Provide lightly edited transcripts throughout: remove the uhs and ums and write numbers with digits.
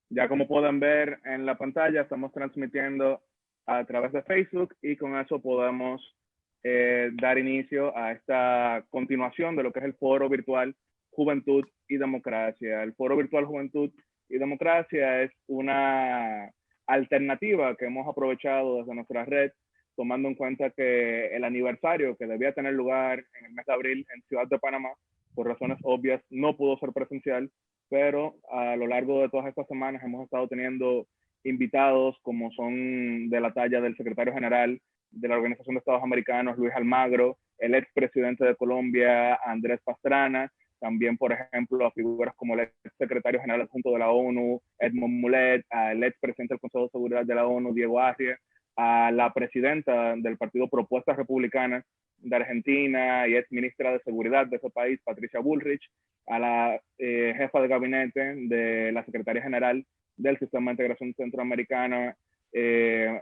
Ya como pueden ver en la pantalla, estamos transmitiendo a través de Facebook y con eso podemos dar inicio a esta continuación de lo que es el foro virtual Juventud y Democracia. El foro virtual Juventud y Democracia es una alternativa que hemos aprovechado desde nuestra red, tomando en cuenta que el aniversario que debía tener lugar en el mes de abril en Ciudad de Panamá, por razones obvias, no pudo ser presencial, pero a lo largo de todas estas semanas hemos estado teniendo invitados como son de la talla del secretario general de la Organización de Estados Americanos, Luis Almagro, el expresidente de Colombia, Andrés Pastrana, también, por ejemplo, a figuras como el ex secretario general adjunto de la ONU, Edmond Mulet, al expresidente del Consejo de Seguridad de la ONU, Diego Arria, a la presidenta del partido Propuestas Republicanas de Argentina y ex ministra de Seguridad de ese país, Patricia Bullrich, a la jefa de gabinete de la secretaria general del Sistema de Integración Centroamericana,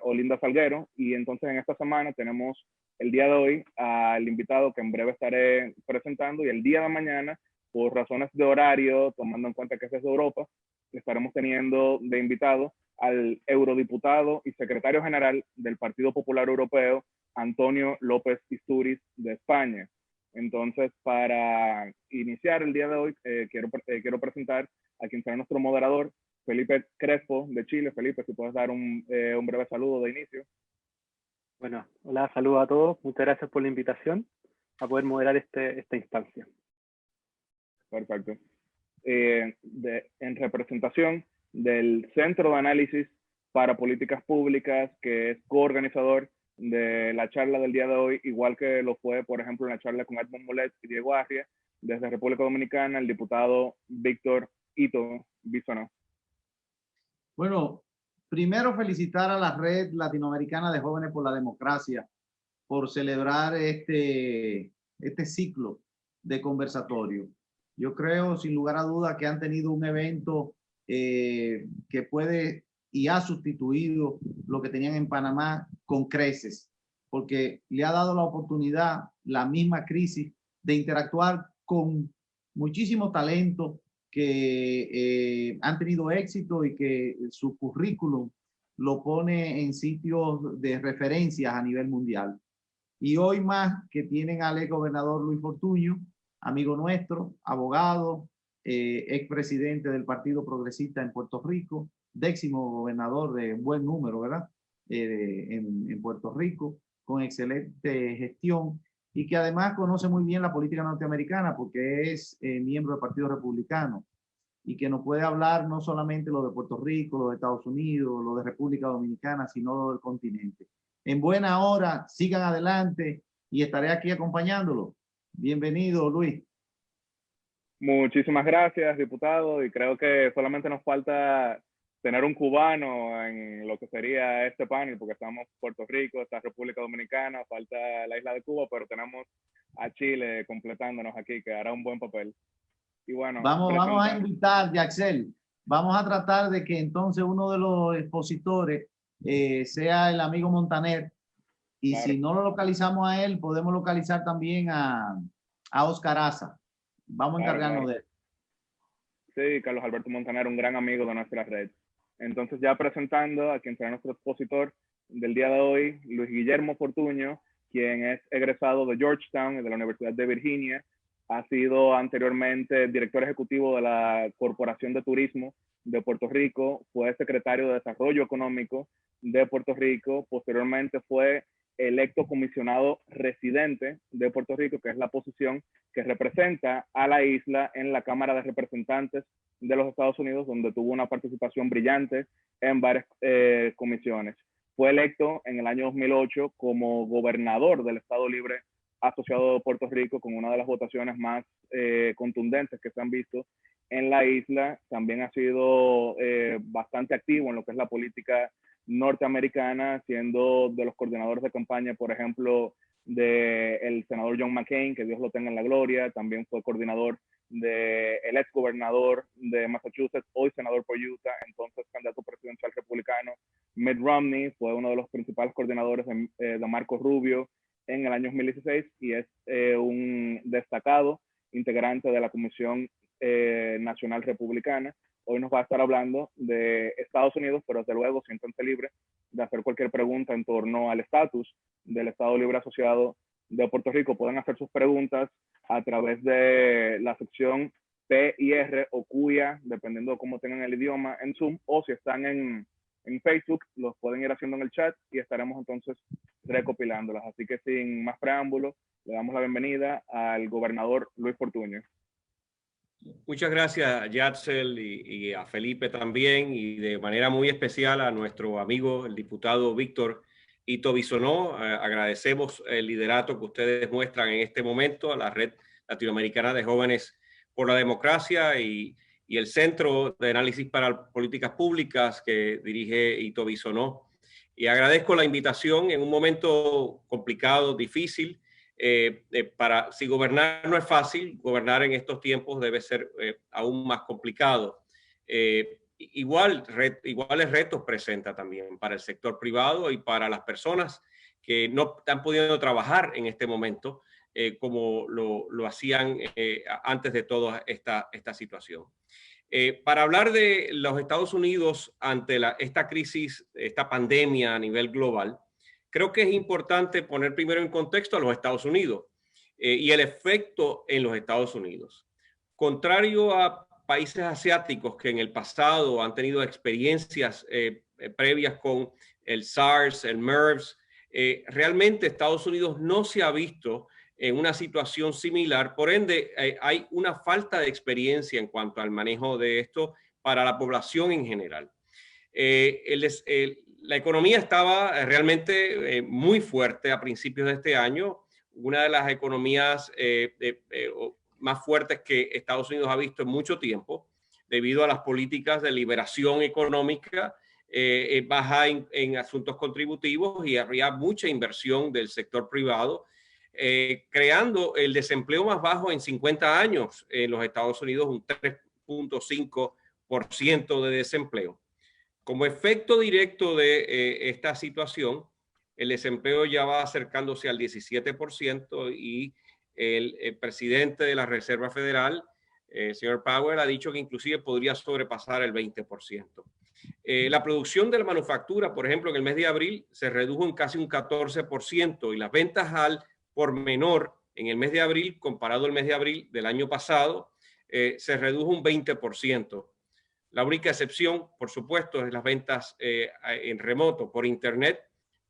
Olinda Salguero. Y entonces en esta semana tenemos el día de hoy al invitado que en breve estaré presentando, y el día de mañana, por razones de horario, tomando en cuenta que es de Europa, estaremos teniendo de invitado al eurodiputado y secretario general del Partido Popular Europeo, Antonio López Istúriz, de España. Entonces, para iniciar el día de hoy, quiero presentar a quien será nuestro moderador, Felipe Crespo, de Chile. Felipe, si puedes dar un breve saludo de inicio. Bueno, hola, saludos a todos. Muchas gracias por la invitación a poder moderar esta instancia. Perfecto. En representación del Centro de Análisis para Políticas Públicas, que es coorganizador de la charla del día de hoy, igual que lo fue, por ejemplo, en la charla con Edmond Mulet y Diego Arria, desde República Dominicana, el diputado Víctor Ito Bisonó. Bueno, primero felicitar a la Red Latinoamericana de Jóvenes por la Democracia por celebrar este ciclo de conversatorio. Yo creo, sin lugar a duda, que han tenido un evento que puede y ha sustituido lo que tenían en Panamá con creces, porque le ha dado la oportunidad, la misma crisis, de interactuar con muchísimo talento que han tenido éxito y que su currículum lo pone en sitios de referencias a nivel mundial. Y hoy más que tienen al ex gobernador Luis Fortuño, amigo nuestro, abogado, expresidente del Partido Progresista en Puerto Rico, décimo gobernador de un buen número, ¿verdad? En Puerto Rico, con excelente gestión y que además conoce muy bien la política norteamericana porque es miembro del Partido Republicano y que nos puede hablar no solamente lo de Puerto Rico, lo de Estados Unidos, lo de República Dominicana, sino lo del continente. En buena hora, sigan adelante y estaré aquí acompañándolo. Bienvenido, Luis. Muchísimas gracias, diputado, y creo que solamente nos falta tener un cubano en lo que sería este panel, porque estamos Puerto Rico, está República Dominicana, falta la isla de Cuba, pero tenemos a Chile completándonos aquí, que hará un buen papel. Y bueno, vamos a invitar, Yaxel, vamos a tratar de que entonces uno de los expositores sea el amigo Montaner, y claro, si no lo localizamos a él, podemos localizar también a Oscar Aza. Vamos a encargarnos de él. Sí, Carlos Alberto Montaner, un gran amigo de nuestra red. Entonces, ya presentando a quien será nuestro expositor del día de hoy, Luis Guillermo Fortuño, quien es egresado de Georgetown y de la Universidad de Virginia. Ha sido anteriormente director ejecutivo de la Corporación de Turismo de Puerto Rico, fue secretario de Desarrollo Económico de Puerto Rico, posteriormente fue electo comisionado residente de Puerto Rico, que es la posición que representa a la isla en la Cámara de Representantes de los Estados Unidos, donde tuvo una participación brillante en varias comisiones. Fue electo en el año 2008 como gobernador del Estado Libre Asociado de Puerto Rico, con una de las votaciones más contundentes que se han visto en la isla. También ha sido bastante activo en lo que es la política norteamericana, siendo de los coordinadores de campaña, por ejemplo, del senador John McCain, que Dios lo tenga en la gloria. También fue coordinador del ex gobernador de Massachusetts, hoy senador por Utah, entonces candidato presidencial republicano, Mitt Romney. Fue uno de los principales coordinadores de Marco Rubio en el año 2016 y es un destacado integrante de la Comisión nacional republicana. Hoy nos va a estar hablando de Estados Unidos, pero desde luego siéntanse libres de hacer cualquier pregunta en torno al estatus del Estado Libre Asociado de Puerto Rico. Pueden hacer sus preguntas a través de la sección PIR o CUYA, dependiendo de cómo tengan el idioma en Zoom, o si están en Facebook, los pueden ir haciendo en el chat y estaremos entonces recopilándolas. Así que sin más preámbulos, le damos la bienvenida al gobernador Luis Fortuño. Muchas gracias, Yatzel, y a Felipe también, y de manera muy especial a nuestro amigo, el diputado Víctor Ito Bisonó. Agradecemos el liderato que ustedes muestran en este momento a la Red Latinoamericana de Jóvenes por la Democracia y el Centro de Análisis para Políticas Públicas que dirige Ito Bisonó. Y agradezco la invitación en un momento complicado, difícil. Si gobernar no es fácil, gobernar en estos tiempos debe ser aún más complicado. Iguales retos presenta también para el sector privado y para las personas que no están pudiendo trabajar en este momento como lo hacían antes de toda esta situación. Para hablar de los Estados Unidos ante esta crisis, esta pandemia a nivel global, creo que es importante poner primero en contexto a los Estados Unidos y el efecto en los Estados Unidos. Contrario a países asiáticos que en el pasado han tenido experiencias previas con el SARS, el MERS, realmente Estados Unidos no se ha visto en una situación similar. Por ende, hay una falta de experiencia en cuanto al manejo de esto para la población en general. La economía estaba realmente muy fuerte a principios de este año, una de las economías más fuertes que Estados Unidos ha visto en mucho tiempo, debido a las políticas de liberación económica, baja en asuntos contributivos, y había mucha inversión del sector privado, creando el desempleo más bajo en 50 años en los Estados Unidos, un 3.5% de desempleo. Como efecto directo de esta situación, el desempleo ya va acercándose al 17% y el presidente de la Reserva Federal, señor Powell, ha dicho que inclusive podría sobrepasar el 20%. La producción de la manufactura, por ejemplo, en el mes de abril se redujo en casi un 14% y las ventas al por menor en el mes de abril, comparado al mes de abril del año pasado, se redujo un 20%. La única excepción, por supuesto, es las ventas en remoto, por Internet,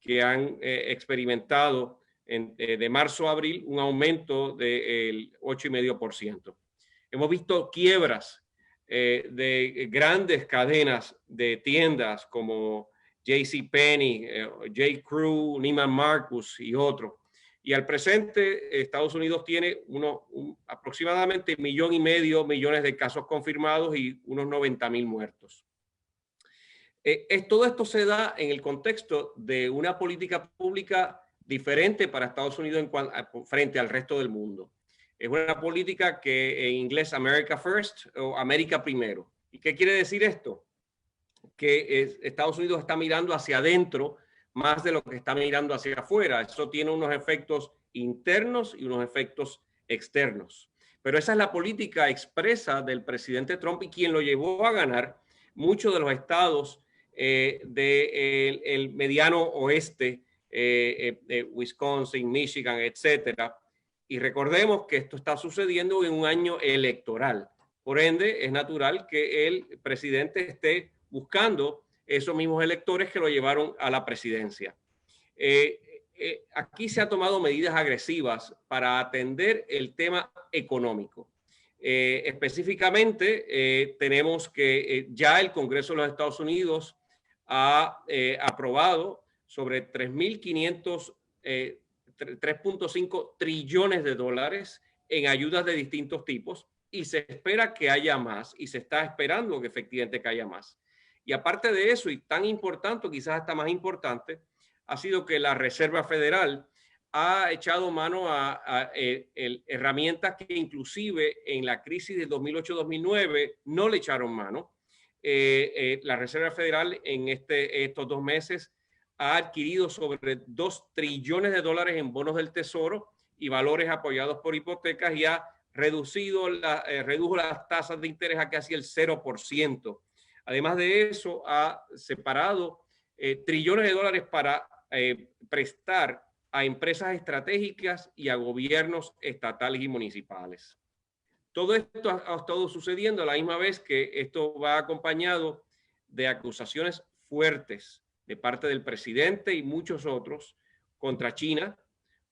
que han experimentado de marzo a abril un aumento del 8,5%. Hemos visto quiebras de grandes cadenas de tiendas como JCPenney, J.Crew, Neiman Marcus y otros. Y al presente, Estados Unidos tiene aproximadamente 1,5 millones de casos confirmados y unos 90,000 muertos. Todo esto se da en el contexto de una política pública diferente para Estados Unidos frente al resto del mundo. Es una política que en inglés America First o América Primero. ¿Y qué quiere decir esto? Que Estados Unidos está mirando hacia adentro más de lo que está mirando hacia afuera. Eso tiene unos efectos internos y unos efectos externos. Pero esa es la política expresa del presidente Trump y quien lo llevó a ganar muchos de los estados del mediano oeste, Wisconsin, Michigan, etcétera. Y recordemos que esto está sucediendo en un año electoral. Por ende, es natural que el presidente esté buscando esos mismos electores que lo llevaron a la presidencia. Aquí se han tomado medidas agresivas para atender el tema económico. Específicamente, tenemos que ya el Congreso de los Estados Unidos ha aprobado sobre 3.5 trillones de dólares en ayudas de distintos tipos, y se espera que haya más, y se está esperando que efectivamente que haya más. Y aparte de eso, y tan importante, quizás hasta más importante, ha sido que la Reserva Federal ha echado mano a herramientas que inclusive en la crisis de 2008-2009 no le echaron mano. La Reserva Federal en estos 2 meses ha adquirido sobre 2 trillones de dólares en bonos del Tesoro y valores apoyados por hipotecas, y ha redujo las tasas de interés a casi el 0%. Además de eso, ha separado trillones de dólares para prestar a empresas estratégicas y a gobiernos estatales y municipales. Todo esto ha estado sucediendo a la misma vez que esto va acompañado de acusaciones fuertes de parte del presidente y muchos otros contra China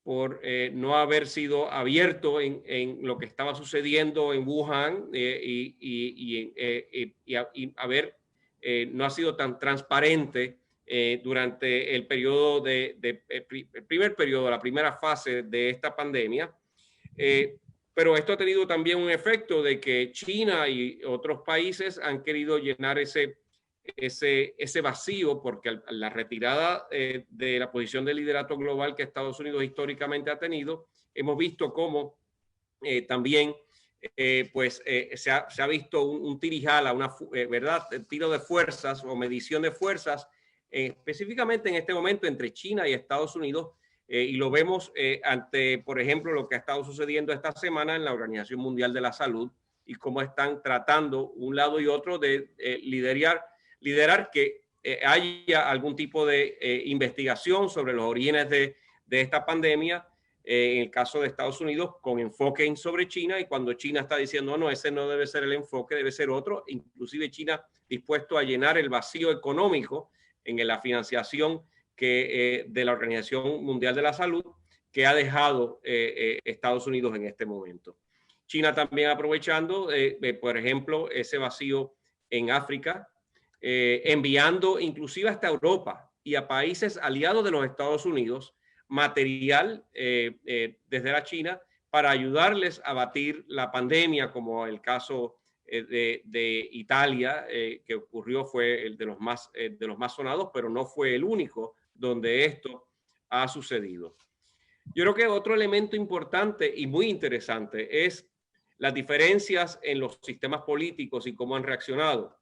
por no haber sido abierto en lo que estaba sucediendo en Wuhan y no ha sido tan transparente durante el periodo el primer periodo, la primera fase de esta pandemia. Pero esto ha tenido también un efecto de que China y otros países han querido llenar ese vacío, porque la retirada de la posición de liderato global que Estados Unidos históricamente ha tenido, hemos visto cómo también se ha visto un tirijala, ¿verdad? Tiro de fuerzas o medición de fuerzas, específicamente en este momento entre China y Estados Unidos, y lo vemos ante, por ejemplo, lo que ha estado sucediendo esta semana en la Organización Mundial de la Salud y cómo están tratando un lado y otro de liderar que haya algún tipo de investigación sobre los orígenes de esta pandemia, en el caso de Estados Unidos, con enfoque sobre China, y cuando China está diciendo, no, ese no debe ser el enfoque, debe ser otro, inclusive China dispuesto a llenar el vacío económico en la financiación de la Organización Mundial de la Salud que ha dejado Estados Unidos en este momento. China también aprovechando, por ejemplo, ese vacío en África, enviando inclusive hasta Europa y a países aliados de los Estados Unidos material desde la China para ayudarles a batir la pandemia, como el caso de Italia, que ocurrió, fue el de los más sonados, pero no fue el único donde esto ha sucedido. Yo creo que otro elemento importante y muy interesante es las diferencias en los sistemas políticos y cómo han reaccionado.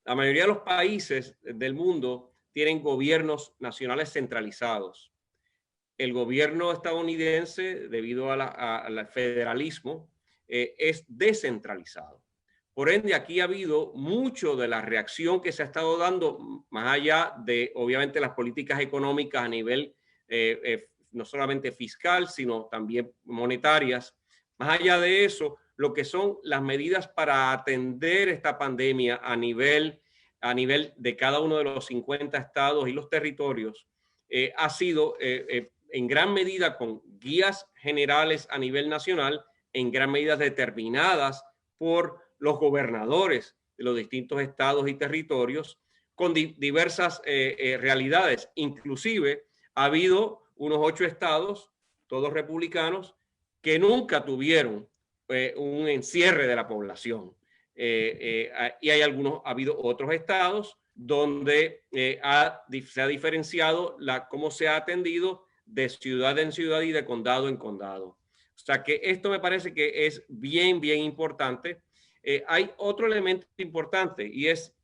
La mayoría de los países del mundo tienen gobiernos nacionales centralizados. El gobierno estadounidense, debido al federalismo, es descentralizado. Por ende, aquí ha habido mucho de la reacción que se ha estado dando, más allá de, obviamente, las políticas económicas a nivel no solamente fiscal, sino también monetarias. Más allá de eso, lo que son las medidas para atender esta pandemia a nivel de cada uno de los 50 estados y los territorios, ha sido en gran medida con guías generales a nivel nacional, en gran medida determinadas por los gobernadores de los distintos estados y territorios, con diversas realidades. Inclusive ha habido unos 8 estados, todos republicanos, que nunca tuvieron un encierre de la población. Y ha habido otros estados donde se ha diferenciado cómo se ha atendido de ciudad en ciudad y de condado en condado. O sea que esto me parece que es bien, bien importante. Hay otro elemento importante y es,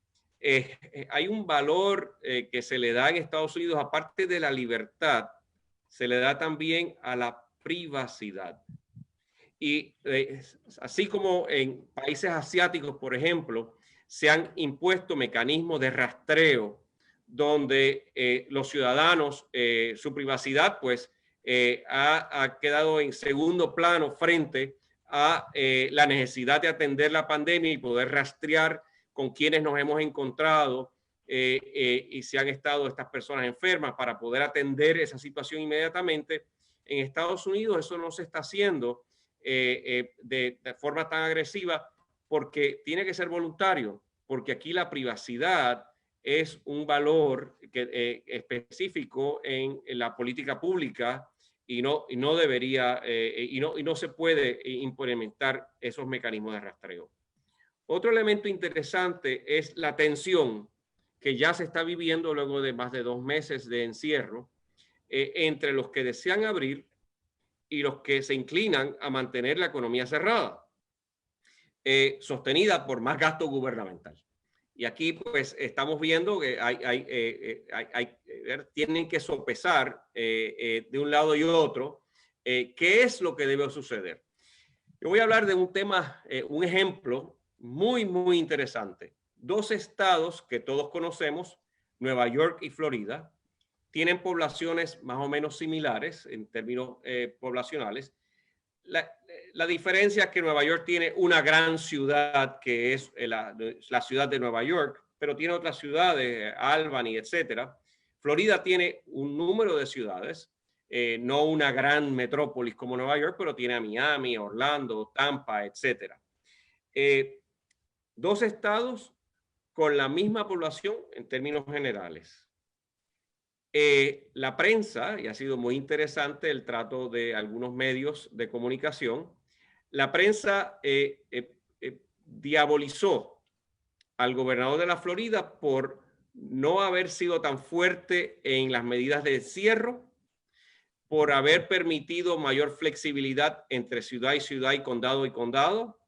hay un valor que se le da en Estados Unidos, aparte de la libertad, se le da también a la privacidad. Y así como en países asiáticos, por ejemplo, se han impuesto mecanismos de rastreo donde los ciudadanos, su privacidad, pues, ha quedado en segundo plano frente a la necesidad de atender la pandemia y poder rastrear con quienes nos hemos encontrado y si han estado estas personas enfermas para poder atender esa situación inmediatamente. En Estados Unidos eso no se está haciendo de forma tan agresiva porque tiene que ser voluntario, porque aquí la privacidad es un valor específico en la política pública y no debería y no se puede implementar esos mecanismos de rastreo. Otro elemento interesante es la tensión que ya se está viviendo luego de más de 2 meses de encierro entre los que desean abrir y los que se inclinan a mantener la economía cerrada, sostenida por más gasto gubernamental. Y aquí pues estamos viendo que tienen que sopesar de un lado y otro qué es lo que debe suceder. Yo voy a hablar de un tema, un ejemplo muy, muy interesante. Dos estados que todos conocemos, Nueva York y Florida, tienen poblaciones más o menos similares en términos poblacionales. La diferencia es que Nueva York tiene una gran ciudad que es la ciudad de Nueva York, pero tiene otras ciudades, Albany, etcétera. Florida tiene un número de ciudades, no una gran metrópolis como Nueva York, pero tiene a Miami, Orlando, Tampa, etcétera. Dos estados con la misma población en términos generales. La prensa, y ha sido muy interesante el trato de algunos medios de comunicación, la prensa diabolizó al gobernador de la Florida por no haber sido tan fuerte en las medidas de encierro, por haber permitido mayor flexibilidad entre ciudad y condado,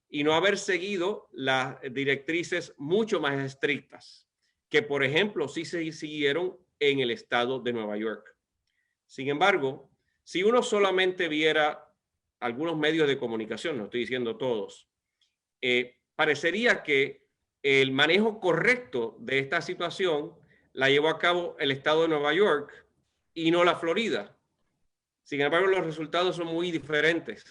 y no haber seguido las directrices mucho más estrictas, que por ejemplo sí se siguieron en el estado de Nueva York. Sin embargo, si uno solamente viera algunos medios de comunicación, no estoy diciendo todos, parecería que el manejo correcto de esta situación la llevó a cabo el estado de Nueva York y no la Florida. Sin embargo, los resultados son muy diferentes.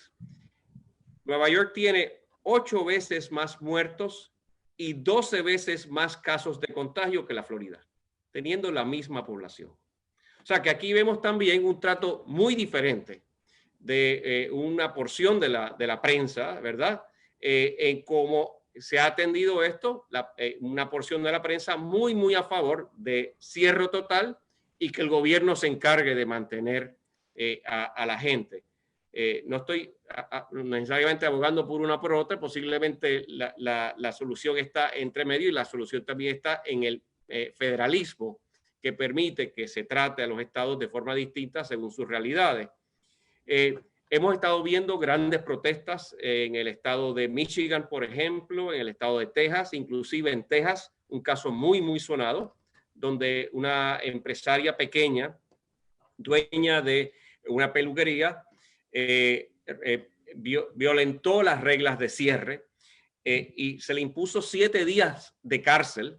Nueva York tiene 8 veces más muertos y 12 veces más casos de contagio que la Florida, teniendo la misma población. O sea que aquí vemos también un trato muy diferente de una porción de la prensa, ¿verdad? En cómo se ha atendido esto, una porción de la prensa muy, muy a favor de cierre total y que el gobierno se encargue de mantener a la gente. No estoy necesariamente abogando por una o por otra, posiblemente la solución está entre medio y la solución también está en el federalismo que permite que se trate a los estados de forma distinta según sus realidades. Hemos estado viendo grandes protestas en el estado de Michigan, por ejemplo, en el estado de Texas, inclusive en Texas, un caso muy, muy sonado, donde una empresaria pequeña, dueña de una peluquería, violentó las reglas de cierre y se le impuso 7 días de cárcel,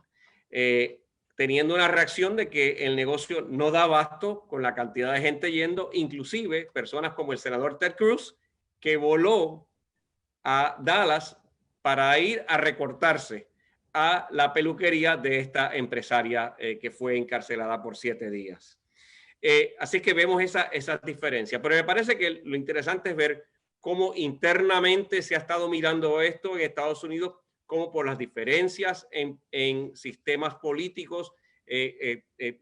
teniendo una reacción de que el negocio no da abasto con la cantidad de gente yendo, inclusive personas como el senador Ted Cruz, que voló a Dallas para ir a recortarse a la peluquería de esta empresaria que fue encarcelada por 7 días. Así que vemos esa diferencia. Pero me parece que lo interesante es ver cómo internamente se ha estado mirando esto en Estados Unidos, cómo por las diferencias en sistemas políticos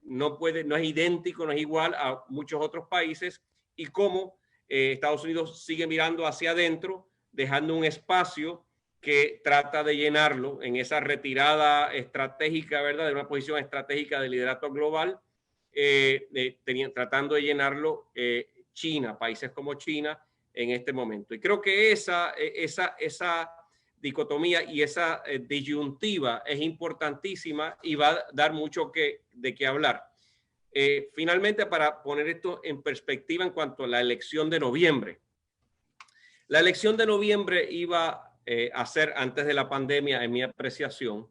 no es idéntico, no es igual a muchos otros países, y cómo Estados Unidos sigue mirando hacia adentro, dejando un espacio que trata de llenarlo en esa retirada estratégica, ¿verdad?, de una posición estratégica de liderato global, tratando de llenarlo China, países como China en este momento. Y creo que esa dicotomía y esa disyuntiva es importantísima y va a dar mucho de qué hablar. Finalmente, para poner esto en perspectiva en cuanto a la elección de noviembre. La elección de noviembre iba a ser, antes de la pandemia, en mi apreciación,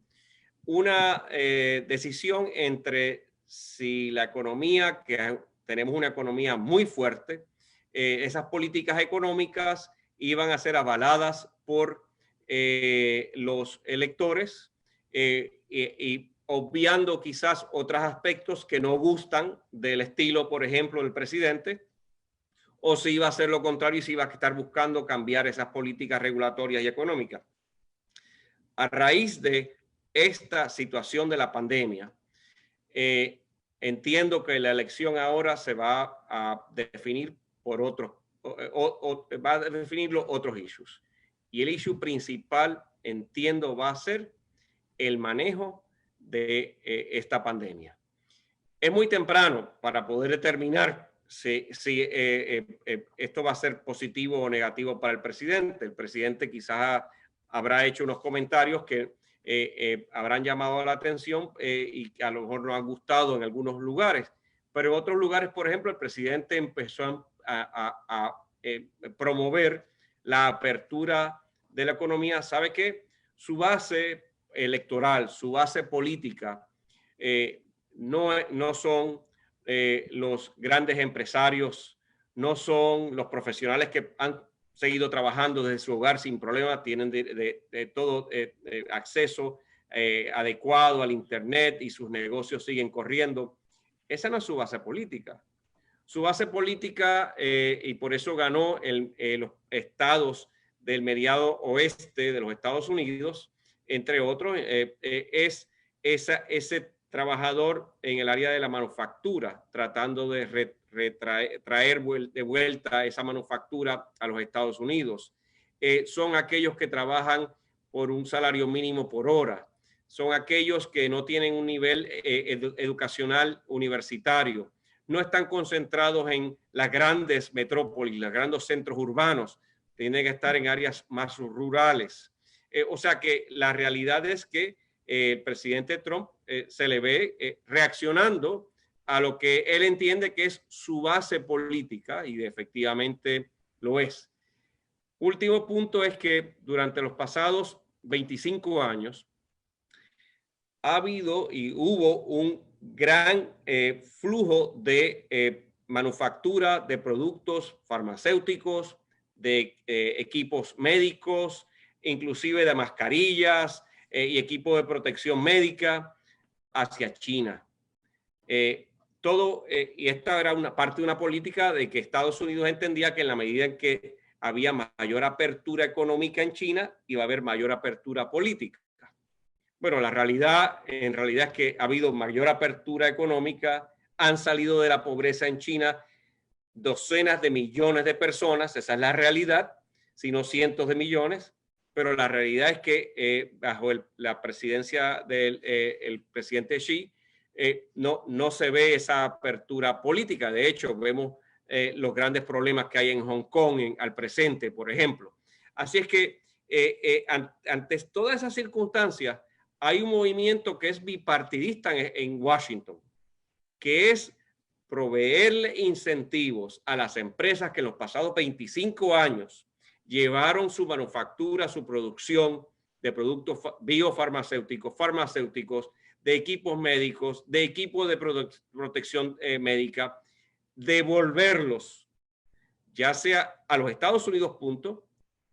una decisión entre si la economía, que tenemos una economía muy fuerte, esas políticas económicas iban a ser avaladas por los electores y obviando quizás otros aspectos que no gustan del estilo, por ejemplo, del presidente, o si iba a hacer lo contrario y si iba a estar buscando cambiar esas políticas regulatorias y económicas. A raíz de esta situación de la pandemia, entiendo que la elección ahora se va a definir por otros, va a definirlo otros issues. Y el issue principal, entiendo, va a ser el manejo de esta pandemia. Es muy temprano para poder determinar si esto va a ser positivo o negativo para el presidente. El presidente quizás habrá hecho unos comentarios que habrán llamado la atención y que a lo mejor no han gustado en algunos lugares. Pero en otros lugares, por ejemplo, el presidente empezó a promover la apertura de la economía, sabe que su base electoral, su base política, no son los grandes empresarios, no son los profesionales que han seguido trabajando desde su hogar sin problema, tienen de todo acceso adecuado al Internet y sus negocios siguen corriendo. Esa no es su base política. Su base política, y por eso ganó los estados del mediado oeste de los Estados Unidos, entre otros, es ese trabajador en el área de la manufactura, tratando de traer de vuelta esa manufactura a los Estados Unidos. Son aquellos que trabajan por un salario mínimo por hora. Son aquellos que no tienen un nivel educacional universitario. No están concentrados en las grandes metrópolis, los grandes centros urbanos. Tienen que estar en áreas más rurales. O sea que la realidad es que el presidente Trump se le ve reaccionando a lo que él entiende que es su base política y efectivamente lo es. Último punto es que durante los pasados 25 años ha habido y hubo un gran flujo de manufactura de productos farmacéuticos, de equipos médicos, inclusive de mascarillas y equipos de protección médica hacia China. Y esta era una parte de una política de que Estados Unidos entendía que en la medida en que había mayor apertura económica en China, iba a haber mayor apertura política. Bueno, en realidad es que ha habido mayor apertura económica, han salido de la pobreza en China docenas de millones de personas, esa es la realidad, sino cientos de millones, pero la realidad es que bajo la presidencia del el presidente Xi, no se ve esa apertura política. De hecho, vemos los grandes problemas que hay en Hong Kong al presente, por ejemplo. Así es que ante todas esas circunstancias, hay un movimiento que es bipartidista en Washington, que es proveerle incentivos a las empresas que en los pasados 25 años llevaron su manufactura, su producción de productos biofarmacéuticos, farmacéuticos, de equipos médicos, de equipos de protección médica, devolverlos, ya sea a los Estados Unidos, punto,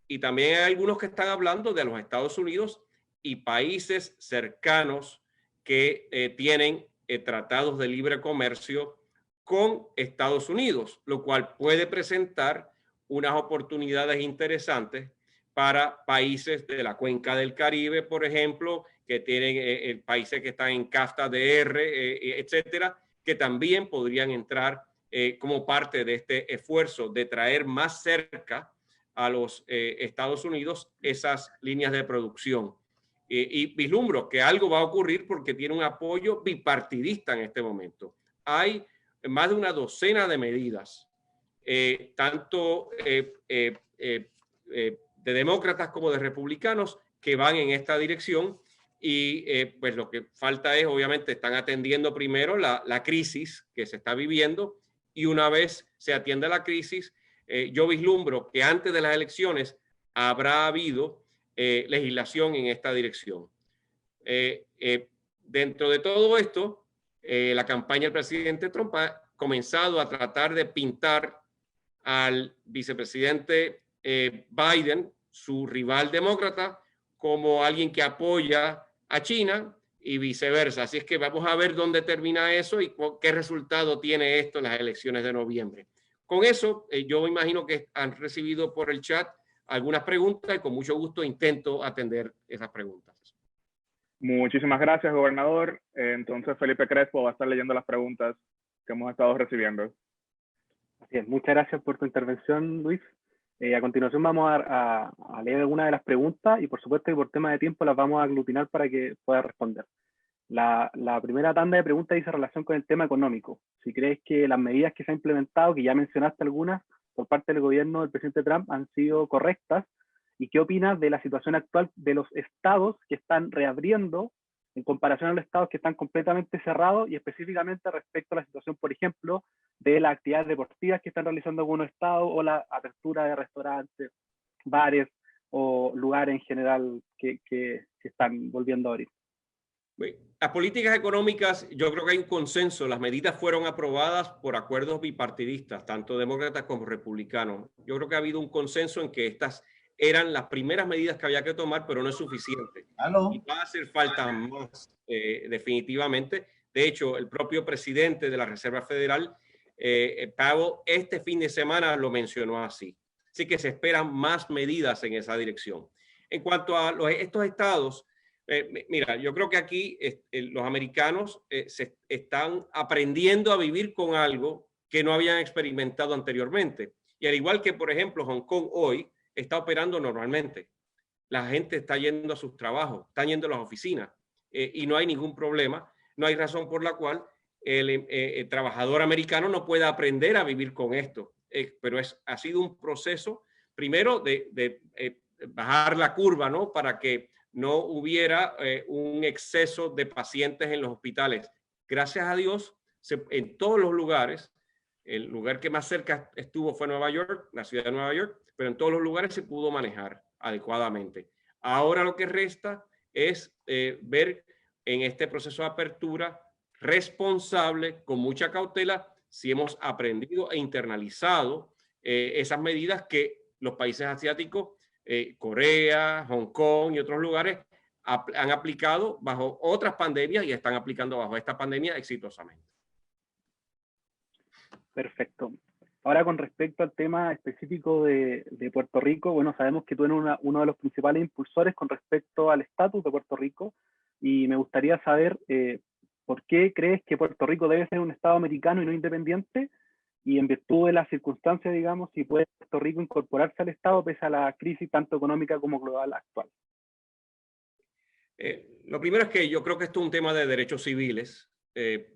y también hay algunos que están hablando de los Estados Unidos y países cercanos que tienen tratados de libre comercio con Estados Unidos, lo cual puede presentar unas oportunidades interesantes para países de la cuenca del Caribe, por ejemplo, que tienen países que están en CAFTA DR, etcétera, que también podrían entrar como parte de este esfuerzo de traer más cerca a los Estados Unidos esas líneas de producción. Y vislumbro que algo va a ocurrir porque tiene un apoyo bipartidista en este momento. Hay más de una docena de medidas, tanto de demócratas como de republicanos, que van en esta dirección. Y pues lo que falta es, obviamente, están atendiendo primero la crisis que se está viviendo, y una vez se atienda la crisis, yo vislumbro que antes de las elecciones habrá habido legislación en esta dirección. Dentro de todo esto, la campaña del presidente Trump ha comenzado a tratar de pintar al vicepresidente Biden, su rival demócrata, como alguien que apoya a China y viceversa. Así es que vamos a ver dónde termina eso y qué resultado tiene esto en las elecciones de noviembre. Con eso, yo imagino que han recibido por el chat algunas preguntas y con mucho gusto intento atender esas preguntas. Muchísimas gracias, gobernador. Entonces, Felipe Crespo va a estar leyendo las preguntas que hemos estado recibiendo. Así es, muchas gracias por tu intervención, Luis. A continuación vamos a leer algunas de las preguntas y por supuesto que por tema de tiempo las vamos a aglutinar para que pueda responder. La primera tanda de preguntas dice relación con el tema económico. Si crees que las medidas que se han implementado, que ya mencionaste algunas, por parte del gobierno del presidente Trump han sido correctas, y qué opinas de la situación actual de los estados que están reabriendo en comparación a los estados que están completamente cerrados, y específicamente respecto a la situación, por ejemplo, de las actividades deportivas que están realizando algunos estados o la apertura de restaurantes, bares o lugares en general que se están volviendo a abrir? Las políticas económicas, yo creo que hay un consenso. Las medidas fueron aprobadas por acuerdos bipartidistas, tanto demócratas como republicanos. Yo creo que ha habido un consenso en que estas eran las primeras medidas que había que tomar, pero no es suficiente. ¿Aló? Y va a hacer falta más, definitivamente. De hecho, el propio presidente de la Reserva Federal, Powell, este fin de semana lo mencionó así. Así que se esperan más medidas en esa dirección. En cuanto a estos estados, mira, yo creo que aquí los americanos se están aprendiendo a vivir con algo que no habían experimentado anteriormente. Y al igual que, por ejemplo, Hong Kong hoy está operando normalmente. La gente está yendo a sus trabajos, están yendo a las oficinas y no hay ningún problema. No hay razón por la cual el trabajador americano no pueda aprender a vivir con esto. Pero ha sido un proceso, primero, de bajar la curva, ¿no? Para que no hubiera un exceso de pacientes en los hospitales. Gracias a Dios, en todos los lugares, el lugar que más cerca estuvo fue Nueva York, la ciudad de Nueva York, pero en todos los lugares se pudo manejar adecuadamente. Ahora lo que resta es ver en este proceso de apertura responsable, con mucha cautela, si hemos aprendido e internalizado esas medidas que los países asiáticos, Corea, Hong Kong y otros lugares han aplicado bajo otras pandemias y están aplicando bajo esta pandemia exitosamente. Perfecto. Ahora, con respecto al tema específico de Puerto Rico, bueno, sabemos que tú eres uno de los principales impulsores con respecto al estatus de Puerto Rico, y me gustaría saber por qué crees que Puerto Rico debe ser un estado americano y no independiente, y en virtud de las circunstancias, digamos, si puede Puerto Rico incorporarse al estado pese a la crisis tanto económica como global actual. Lo primero es que yo creo que esto es un tema de derechos civiles,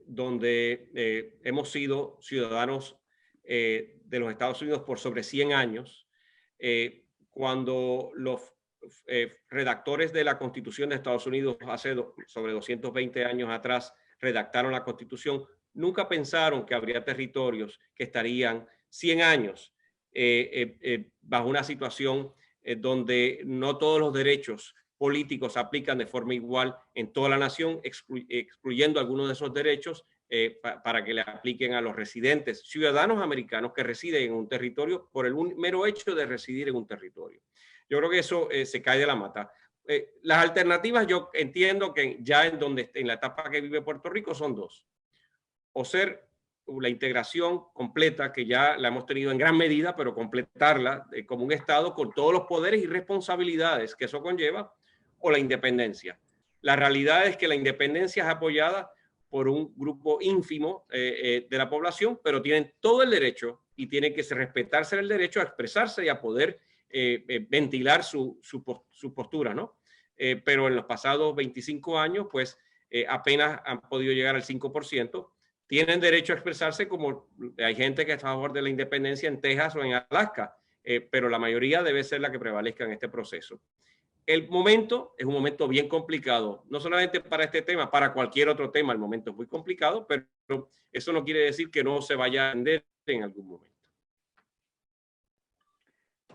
donde hemos sido ciudadanos de los Estados Unidos por sobre 100 años. Cuando los redactores de la Constitución de Estados Unidos hace sobre 220 años atrás redactaron la Constitución, nunca pensaron que habría territorios que estarían 100 años bajo una situación donde no todos los derechos políticos se aplican de forma igual en toda la nación, excluyendo algunos de esos derechos para que le apliquen a los residentes, ciudadanos americanos que residen en un territorio por el mero hecho de residir en un territorio. Yo creo que eso se cae de la mata. Las alternativas, yo entiendo que ya en la etapa que vive Puerto Rico son dos. O ser la integración completa, que ya la hemos tenido en gran medida, pero completarla como un Estado con todos los poderes y responsabilidades que eso conlleva, o la independencia. La realidad es que la independencia es apoyada por un grupo ínfimo de la población, pero tienen todo el derecho y tienen que respetarse el derecho a expresarse y a poder ventilar su postura, ¿no? Pero en los pasados 25 años, pues apenas han podido llegar al 5%. Tienen derecho a expresarse, como hay gente que está a favor de la independencia en Texas o en Alaska, pero la mayoría debe ser la que prevalezca en este proceso. El momento es un momento bien complicado, no solamente para este tema, para cualquier otro tema el momento es muy complicado, pero eso no quiere decir que no se vaya a entender en algún momento.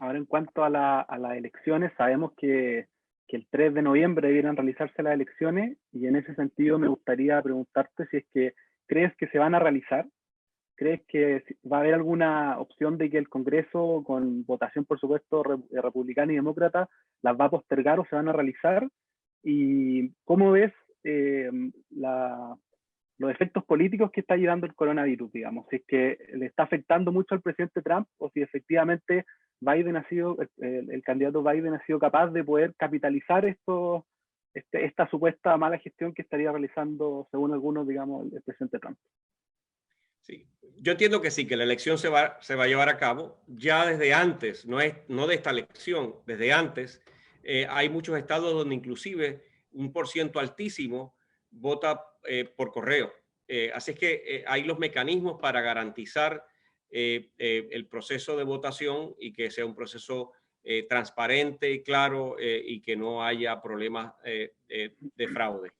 Ahora, en cuanto a las elecciones, sabemos que el 3 de noviembre debieran realizarse las elecciones, y en ese sentido me gustaría preguntarte si es que crees que se van a realizar. ¿Crees que va a haber alguna opción de que el Congreso, con votación por supuesto republicana y demócrata, las va a postergar o se van a realizar? ¿Y cómo ves los efectos políticos que está llevando el coronavirus, digamos? Si es que le está afectando mucho al presidente Trump, o si efectivamente Biden el candidato Biden ha sido capaz de poder capitalizar esta supuesta mala gestión que estaría realizando, según algunos, digamos, el presidente Trump. Sí, yo entiendo que sí, que la elección se va a llevar a cabo ya desde antes, no de esta elección, desde antes. Hay muchos estados donde inclusive un % altísimo vota por correo. Así es que hay los mecanismos para garantizar el proceso de votación y que sea un proceso transparente y claro y que no haya problemas de fraude.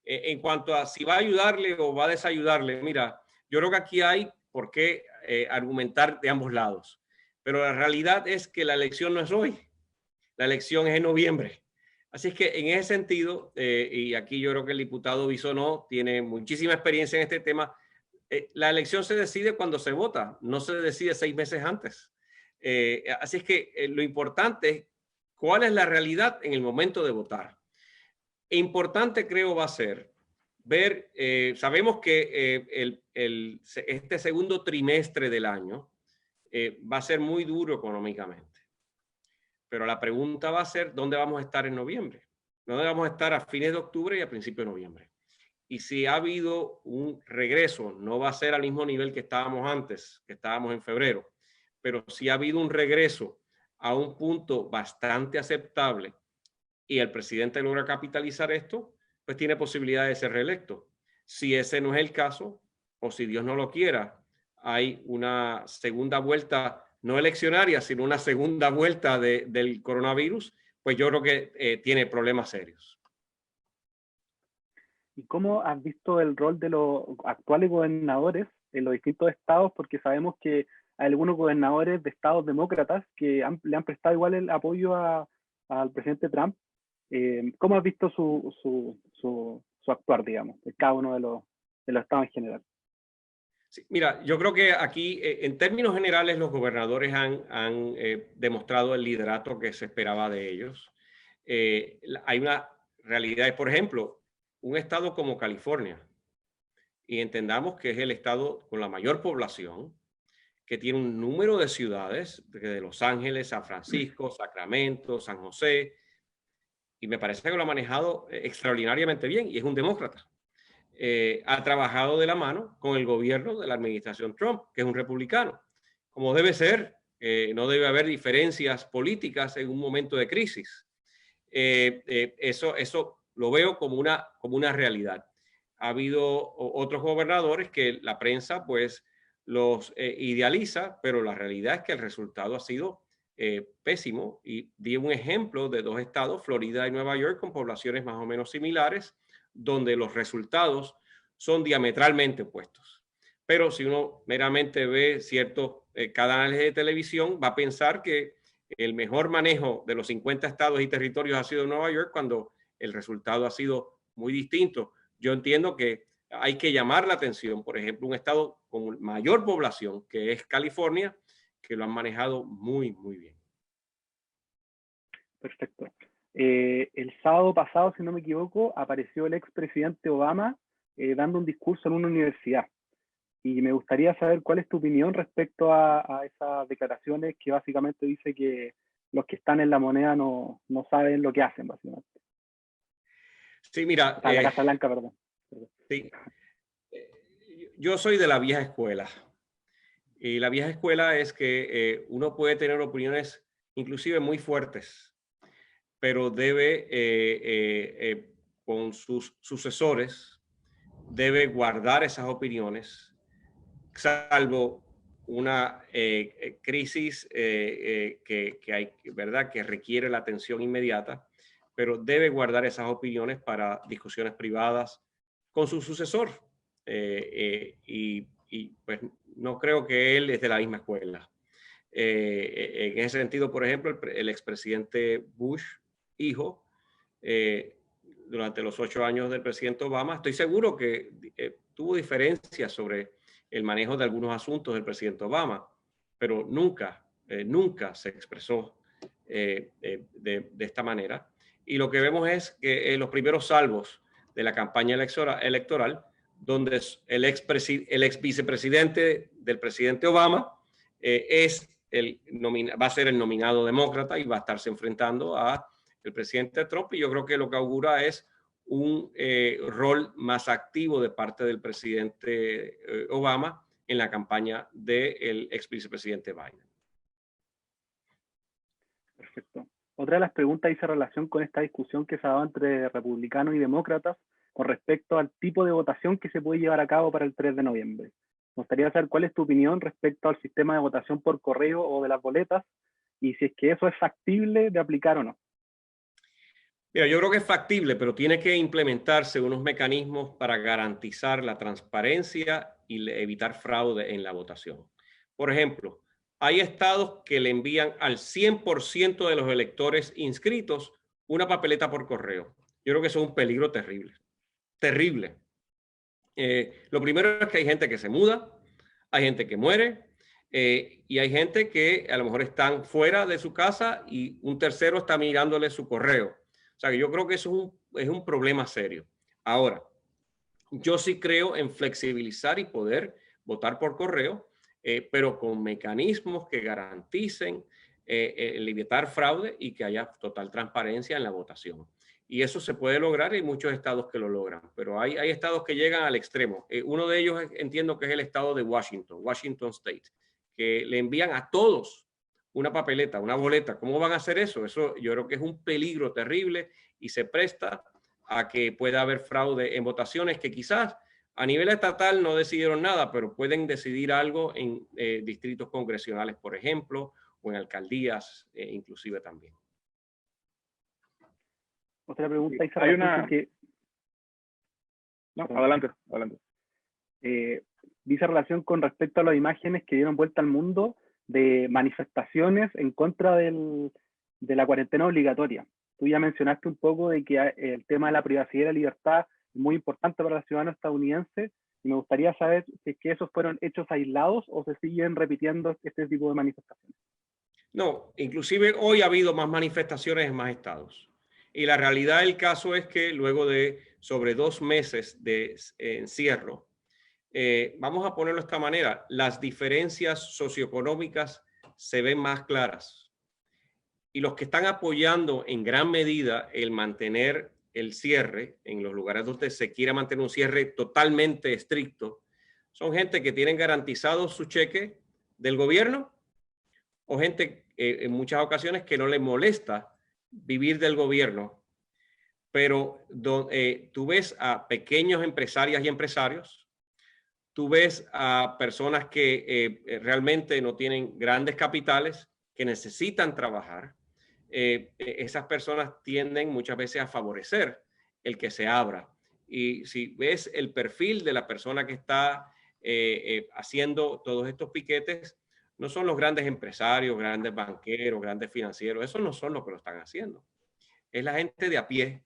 En cuanto a si va a ayudarle o va a desayudarle, mira, yo creo que aquí hay por qué argumentar de ambos lados, pero la realidad es que la elección no es hoy, la elección es en noviembre. Así es que en ese sentido, y aquí yo creo que el diputado Bisonó tiene muchísima experiencia en este tema, la elección se decide cuando se vota, no se decide 6 meses antes. Así es que lo importante es cuál es la realidad en el momento de votar. Importante creo va a ser ver, sabemos que este segundo trimestre del año va a ser muy duro económicamente. Pero la pregunta va a ser, ¿dónde vamos a estar en noviembre? ¿Dónde vamos a estar a fines de octubre y a principios de noviembre? Y si ha habido un regreso, no va a ser al mismo nivel que estábamos antes, que estábamos en febrero, pero si ha habido un regreso a un punto bastante aceptable y el presidente logra capitalizar esto, pues tiene posibilidad de ser reelecto. Si ese no es el caso, o si Dios no lo quiera, hay una segunda vuelta no eleccionaria, sino una segunda vuelta del coronavirus, pues yo creo que tiene problemas serios. ¿Y cómo has visto el rol de los actuales gobernadores en los distintos estados? Porque sabemos que hay algunos gobernadores de estados demócratas que le han prestado igual el apoyo al presidente Trump. ¿Cómo has visto su actuar, digamos, de cada uno de los estados en general? Sí, mira, yo creo que aquí, en términos generales, los gobernadores han demostrado el liderato que se esperaba de ellos. Hay una realidad, por ejemplo, un estado como California, y entendamos que es el estado con la mayor población, que tiene un número de ciudades, de Los Ángeles, San Francisco, Sacramento, San José, y me parece que lo ha manejado extraordinariamente bien, y es un demócrata. Ha trabajado de la mano con el gobierno de la administración Trump, que es un republicano, como debe ser. No debe haber diferencias políticas en un momento de crisis. Eso lo veo como una realidad. Ha habido otros gobernadores que la prensa pues los idealiza, pero la realidad es que el resultado ha sido pésimo, y di un ejemplo de 2 estados, Florida y Nueva York, con poblaciones más o menos similares, donde los resultados son diametralmente opuestos. Pero si uno meramente ve ciertos canales de televisión, va a pensar que el mejor manejo de los 50 estados y territorios ha sido en Nueva York, cuando el resultado ha sido muy distinto. Yo entiendo que hay que llamar la atención, por ejemplo, un estado con mayor población, que es California, que lo han manejado muy, muy bien. Perfecto. El sábado pasado, si no me equivoco, apareció el expresidente Obama dando un discurso en una universidad. Y me gustaría saber cuál es tu opinión respecto a esas declaraciones, que básicamente dice que los que están en la moneda no saben lo que hacen, básicamente. Sí, mira. La Casa Blanca, perdón. Sí. Yo soy de la vieja escuela. Y la vieja escuela es que uno puede tener opiniones inclusive muy fuertes, pero debe, con sus sucesores, debe guardar esas opiniones, salvo una crisis que hay, ¿verdad?, que requiere la atención inmediata, pero debe guardar esas opiniones para discusiones privadas con su sucesor. Y pues no creo que él es de la misma escuela. En ese sentido, por ejemplo, el expresidente Bush, hijo, durante los 8 años del presidente Obama, estoy seguro que tuvo diferencias sobre el manejo de algunos asuntos del presidente Obama, pero nunca se expresó de esta manera. Y lo que vemos es que los primeros salvos de la campaña electoral, donde el ex vicepresidente del presidente Obama va a ser el nominado demócrata y va a estarse enfrentando a el presidente Trump, y yo creo que lo que augura es un rol más activo de parte del presidente Obama en la campaña del ex vicepresidente Biden. Perfecto. Otra de las preguntas hizo relación con esta discusión que se ha dado entre republicanos y demócratas con respecto al tipo de votación que se puede llevar a cabo para el 3 de noviembre. Me gustaría saber cuál es tu opinión respecto al sistema de votación por correo o de las boletas, y si es que eso es factible de aplicar o no. Mira, yo creo que es factible, pero tiene que implementarse unos mecanismos para garantizar la transparencia y evitar fraude en la votación. Por ejemplo, hay estados que le envían al 100% de los electores inscritos una papeleta por correo. Yo creo que eso es un peligro terrible. Terrible. Lo primero es que hay gente que se muda, hay gente que muere, y hay gente que a lo mejor están fuera de su casa y un tercero está mirándole su correo. O sea que yo creo que eso es un problema serio. Ahora, yo sí creo en flexibilizar y poder votar por correo, pero con mecanismos que garanticen evitar fraude y que haya total transparencia en la votación. Y eso se puede lograr y hay muchos estados que lo logran, pero hay estados que llegan al extremo. Uno de ellos entiendo que es el estado de Washington State, que le envían a todos una papeleta, una boleta. ¿Cómo van a hacer eso? Eso yo creo que es un peligro terrible y se presta a que pueda haber fraude en votaciones que quizás a nivel estatal no decidieron nada, pero pueden decidir algo en distritos congresionales, por ejemplo, o en alcaldías inclusive también. Otra pregunta, sí, hay una... que... No, adelante. Dice relación con respecto a las imágenes que dieron vuelta al mundo de manifestaciones en contra de la cuarentena obligatoria. Tú ya mencionaste un poco de que el tema de la privacidad y la libertad es muy importante para los ciudadanos estadounidenses, y me gustaría saber si es que esos fueron hechos aislados o se siguen repitiendo este tipo de manifestaciones. No, inclusive hoy ha habido más manifestaciones en más estados. Y la realidad del caso es que luego de sobre 2 meses de encierro, vamos a ponerlo de esta manera, las diferencias socioeconómicas se ven más claras. Y los que están apoyando en gran medida el mantener el cierre en los lugares donde se quiera mantener un cierre totalmente estricto, son gente que tienen garantizado su cheque del gobierno o gente en muchas ocasiones que no les molesta vivir del gobierno, pero tú ves a pequeños empresarias y empresarios, tú ves a personas que realmente no tienen grandes capitales, que necesitan trabajar. Esas personas tienden muchas veces a favorecer el que se abra. Y si ves el perfil de la persona que está haciendo todos estos piquetes, no son los grandes empresarios, grandes banqueros, grandes financieros, esos no son los que lo están haciendo. Es la gente de a pie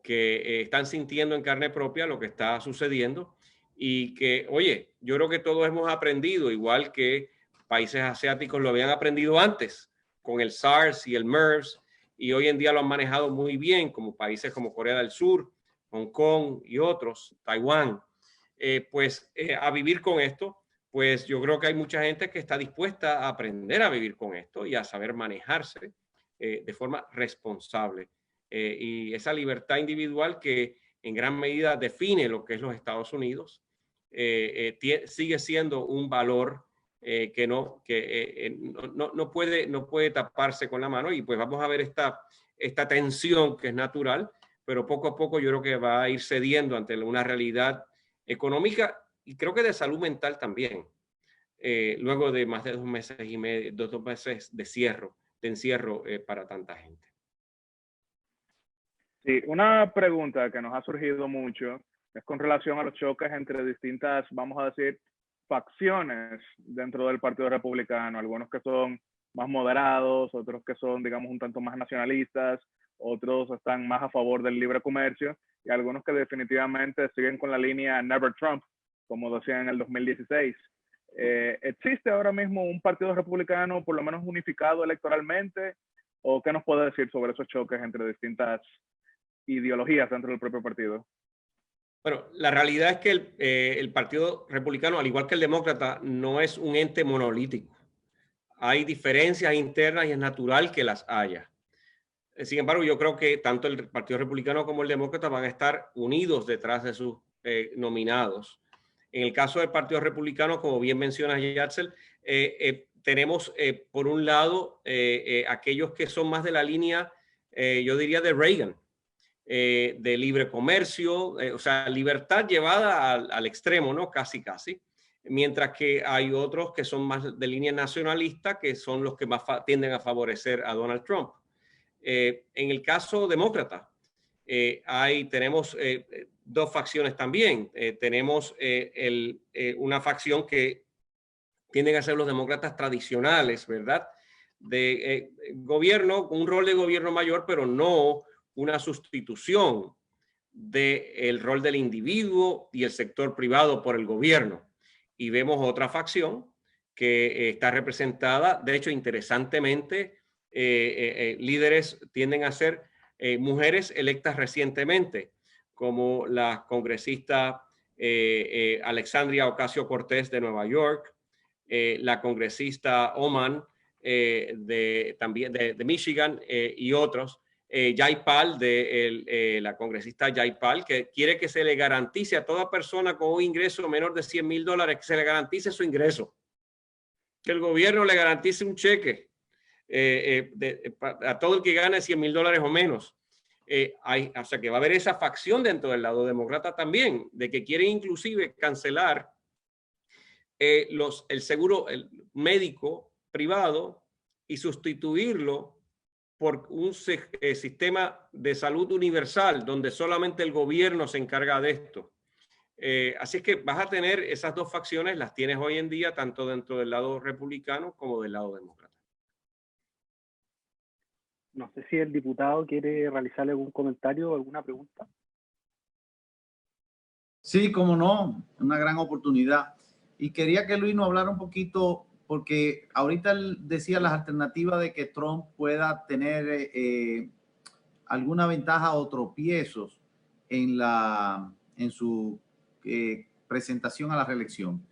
que están sintiendo en carne propia lo que está sucediendo y que, oye, yo creo que todos hemos aprendido, igual que países asiáticos lo habían aprendido antes, con el SARS y el MERS, y hoy en día lo han manejado muy bien, como países como Corea del Sur, Hong Kong y otros, Taiwán, a vivir con esto. Pues yo creo que hay mucha gente que está dispuesta a aprender a vivir con esto y a saber manejarse de forma responsable. Y esa libertad individual que en gran medida define lo que es los Estados Unidos, sigue siendo un valor que no puede taparse con la mano. Y pues vamos a ver esta tensión que es natural, pero poco a poco yo creo que va a ir cediendo ante una realidad económica y creo que de salud mental también, luego de más de 2 meses y medio, 2 meses de encierro para tanta gente. Sí, una pregunta que nos ha surgido mucho es con relación a los choques entre distintas, vamos a decir, facciones dentro del Partido Republicano, algunos que son más moderados, otros que son, digamos, un tanto más nacionalistas, otros están más a favor del libre comercio y algunos que definitivamente siguen con la línea Never Trump, como decían en el 2016. ¿Existe ahora mismo un partido republicano por lo menos unificado electoralmente? ¿O qué nos puede decir sobre esos choques entre distintas ideologías dentro del propio partido? Bueno, la realidad es que el Partido Republicano, al igual que el Demócrata, no es un ente monolítico. Hay diferencias internas y es natural que las haya. Sin embargo, yo creo que tanto el Partido Republicano como el Demócrata van a estar unidos detrás de sus nominados. En el caso del Partido Republicano, como bien menciona Yatzel, tenemos por un lado aquellos que son más de la línea, yo diría, de Reagan, de libre comercio, o sea, libertad llevada al extremo, ¿no? Casi. Mientras que hay otros que son más de línea nacionalista, que son los que más tienden a favorecer a Donald Trump. En el caso demócrata, tenemos 2 facciones también. Tenemos una facción que tienden a ser los demócratas tradicionales, ¿verdad? De gobierno, un rol de gobierno mayor, pero no una sustitución del rol del individuo y el sector privado por el gobierno. Y vemos otra facción que está representada, de hecho, interesantemente, líderes tienden a ser mujeres electas recientemente, como la congresista Alexandria Ocasio-Cortez de Nueva York, la congresista Oman también de Michigan y otros. Jayapal, la congresista Jayapal, que quiere que se le garantice a toda persona con un ingreso menor de $100,000 que se le garantice su ingreso. Que el gobierno le garantice un cheque a todo el que gane $100,000 o menos. O sea que va a haber esa facción dentro del lado demócrata también, de que quieren inclusive cancelar el seguro médico privado y sustituirlo por un sistema de salud universal donde solamente el gobierno se encarga de esto. Así es que vas a tener esas dos facciones, las tienes hoy en día, tanto dentro del lado republicano como del lado demócrata. No sé si el diputado quiere realizarle algún comentario o alguna pregunta. Sí, cómo no, una gran oportunidad. Y quería que Luis nos hablara un poquito, porque ahorita él decía las alternativas de que Trump pueda tener alguna ventaja o tropiezos en su presentación a la reelección.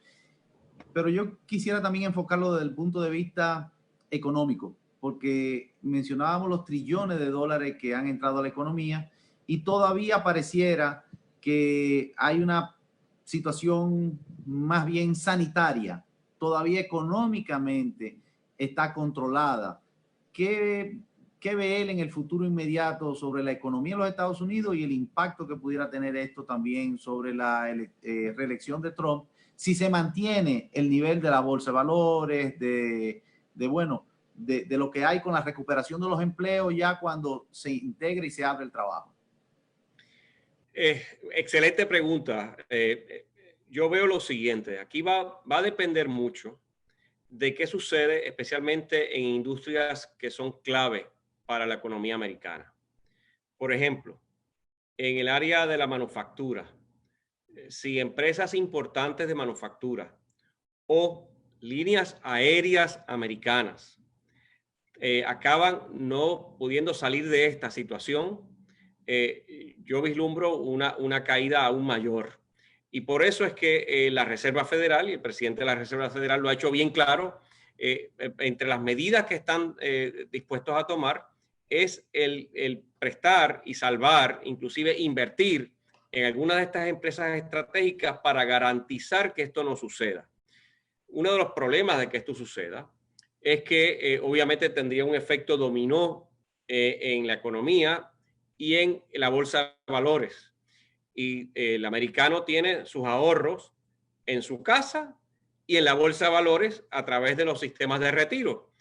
Pero yo quisiera también enfocarlo desde el punto de vista económico, porque mencionábamos los trillones de dólares que han entrado a la economía y todavía pareciera que hay una situación más bien sanitaria, todavía económicamente está controlada. ¿Qué ve él en el futuro inmediato sobre la economía de los Estados Unidos y el impacto que pudiera tener esto también sobre la reelección de Trump, si se mantiene el nivel de la bolsa de valores, de lo que hay con la recuperación de los empleos ya cuando se integre y se abre el trabajo? Excelente pregunta. Yo veo lo siguiente, aquí va a depender mucho de qué sucede, especialmente en industrias que son clave para la economía americana. Por ejemplo, en el área de la manufactura, si empresas importantes de manufactura o líneas aéreas americanas acaban no pudiendo salir de esta situación, yo vislumbro una caída aún mayor. Y por eso es que la Reserva Federal y el presidente de la Reserva Federal lo ha hecho bien claro, entre las medidas que están dispuestos a tomar es el prestar y salvar, inclusive invertir en algunas de estas empresas estratégicas para garantizar que esto no suceda. Uno de los problemas de que esto suceda es que obviamente tendría un efecto dominó en la economía y en la bolsa de valores. Y el americano tiene sus ahorros en su casa y en la bolsa de valores a través de los sistemas de retiro.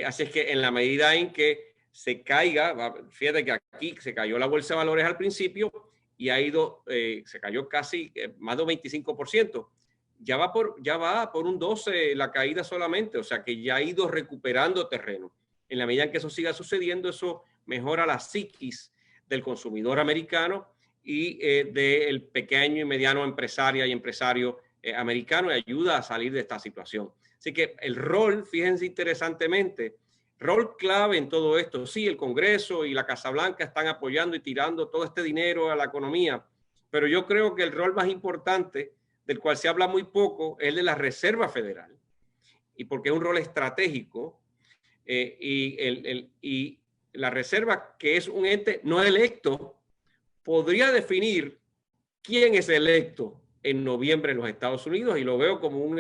Así es que en la medida en que se caiga, fíjate que aquí se cayó la bolsa de valores al principio y se cayó casi más de un 25%. Ya va por un 12% la caída solamente, o sea que ya ha ido recuperando terreno. En la medida en que eso siga sucediendo, eso mejora la psiquis del consumidor americano y del pequeño y mediano empresario americano y ayuda a salir de esta situación. Así que el rol, fíjense interesantemente, rol clave en todo esto. Sí, el Congreso y la Casa Blanca están apoyando y tirando todo este dinero a la economía, pero yo creo que el rol más importante, del cual se habla muy poco, es el de la Reserva Federal, y porque es un rol estratégico, y la Reserva, que es un ente no electo, podría definir quién es electo en noviembre en los Estados Unidos, y lo veo como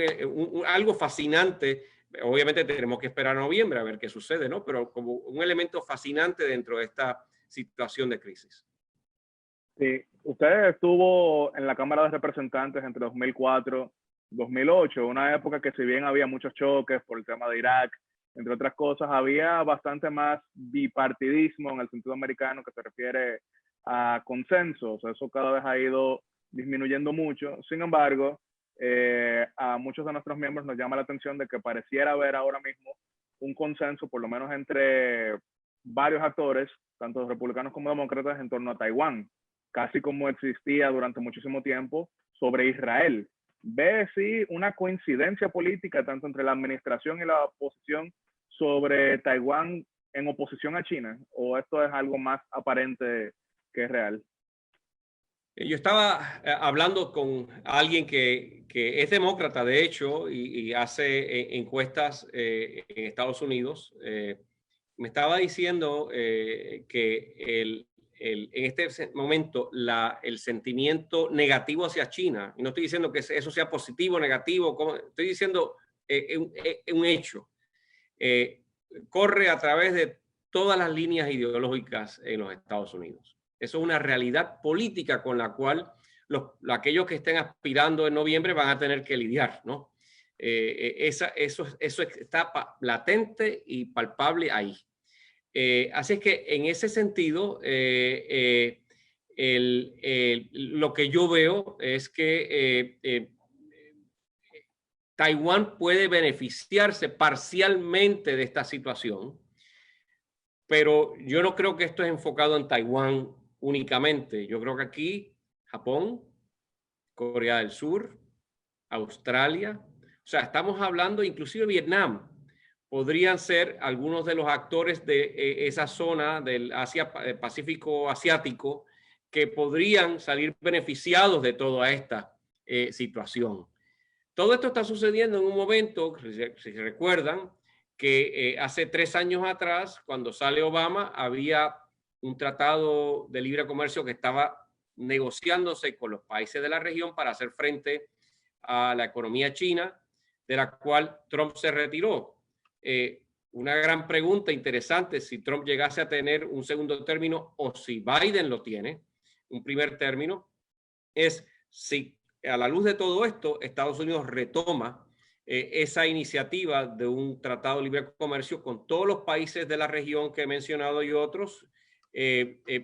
algo fascinante. Obviamente tenemos que esperar a noviembre a ver qué sucede, ¿no? Pero como un elemento fascinante dentro de esta situación de crisis. Sí, usted estuvo en la Cámara de Representantes entre 2004 y 2008, una época que si bien había muchos choques por el tema de Irak, entre otras cosas, había bastante más bipartidismo en el sentido americano que se refiere a consensos. Eso cada vez ha ido disminuyendo mucho. Sin embargo, a muchos de nuestros miembros nos llama la atención de que pareciera haber ahora mismo un consenso, por lo menos entre varios actores, tanto republicanos como demócratas, en torno a Taiwán, casi como existía durante muchísimo tiempo sobre Israel. ¿Ve sí una coincidencia política tanto entre la administración y la oposición sobre Taiwán en oposición a China? ¿O esto es algo más aparente que real? Yo estaba hablando con alguien que es demócrata, de hecho, y hace encuestas en Estados Unidos. Me estaba diciendo que en este momento el sentimiento negativo hacia China, y no estoy diciendo que eso sea positivo o negativo, estoy diciendo un hecho, corre a través de todas las líneas ideológicas en los Estados Unidos. Eso es una realidad política con la cual aquellos que estén aspirando en noviembre van a tener que lidiar, ¿no? Eso está latente y palpable ahí. Así es que en ese sentido, lo que yo veo es que Taiwán puede beneficiarse parcialmente de esta situación, pero yo no creo que esto es enfocado en Taiwán únicamente. Yo creo que aquí Japón, Corea del Sur, Australia, o sea, estamos hablando inclusive Vietnam, podrían ser algunos de los actores de esa zona del Pacífico asiático que podrían salir beneficiados de toda esta situación. Todo esto está sucediendo en un momento, si recuerdan, que hace 3 años atrás, cuando sale Obama, había un tratado de libre comercio que estaba negociándose con los países de la región para hacer frente a la economía china, de la cual Trump se retiró. Una gran pregunta interesante, si Trump llegase a tener un segundo término o si Biden lo tiene, un primer término, es si a la luz de todo esto, Estados Unidos retoma esa iniciativa de un tratado de libre comercio con todos los países de la región que he mencionado y otros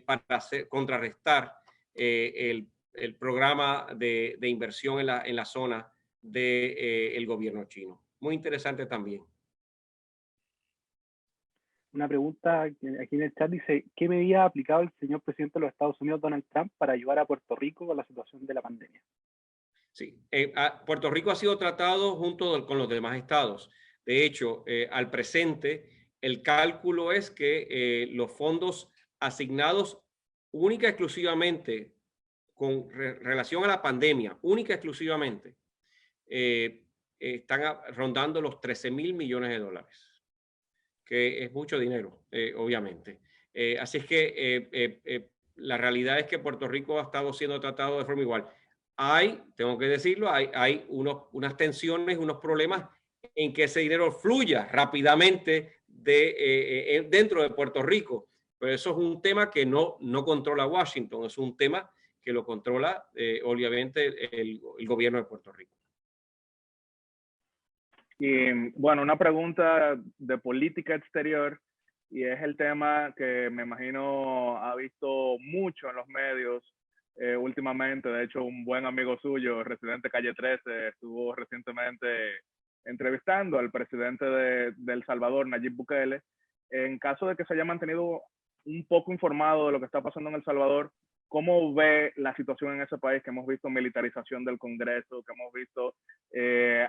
para contrarrestar el programa de inversión en la zona del gobierno chino. Muy interesante también. Una pregunta aquí en el chat dice, ¿qué medida ha aplicado el señor presidente de los Estados Unidos, Donald Trump, para ayudar a Puerto Rico con la situación de la pandemia? Sí, Puerto Rico ha sido tratado junto con los demás estados. De hecho, al presente, el cálculo es que los fondos asignados única y exclusivamente con relación a la pandemia, única y exclusivamente, están rondando los 13,000 millones de dólares, que es mucho dinero, obviamente. Así es que la realidad es que Puerto Rico ha estado siendo tratado de forma igual. Tengo que decirlo, hay unas tensiones, unos problemas en que ese dinero fluya rápidamente dentro de Puerto Rico. Pero eso es un tema que no controla Washington, es un tema que lo controla obviamente el gobierno de Puerto Rico. Y bueno, una pregunta de política exterior, y es el tema que me imagino ha visto mucho en los medios últimamente. De hecho, un buen amigo suyo, residente Calle 13, estuvo recientemente entrevistando al presidente de El Salvador, Nayib Bukele. En caso de que se haya mantenido un poco informado de lo que está pasando en El Salvador, ¿cómo ve la situación en ese país? Que hemos visto militarización del Congreso, que hemos visto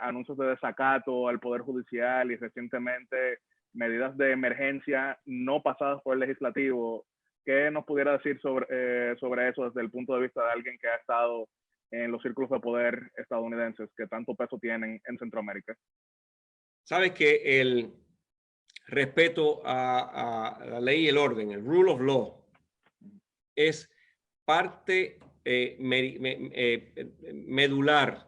anuncios de desacato al Poder Judicial y recientemente medidas de emergencia no pasadas por el legislativo. ¿Qué nos pudiera decir sobre eso desde el punto de vista de alguien que ha estado en los círculos de poder estadounidenses que tanto peso tienen en Centroamérica? Sabes que el respeto a la ley y el orden, el rule of law, es parte medular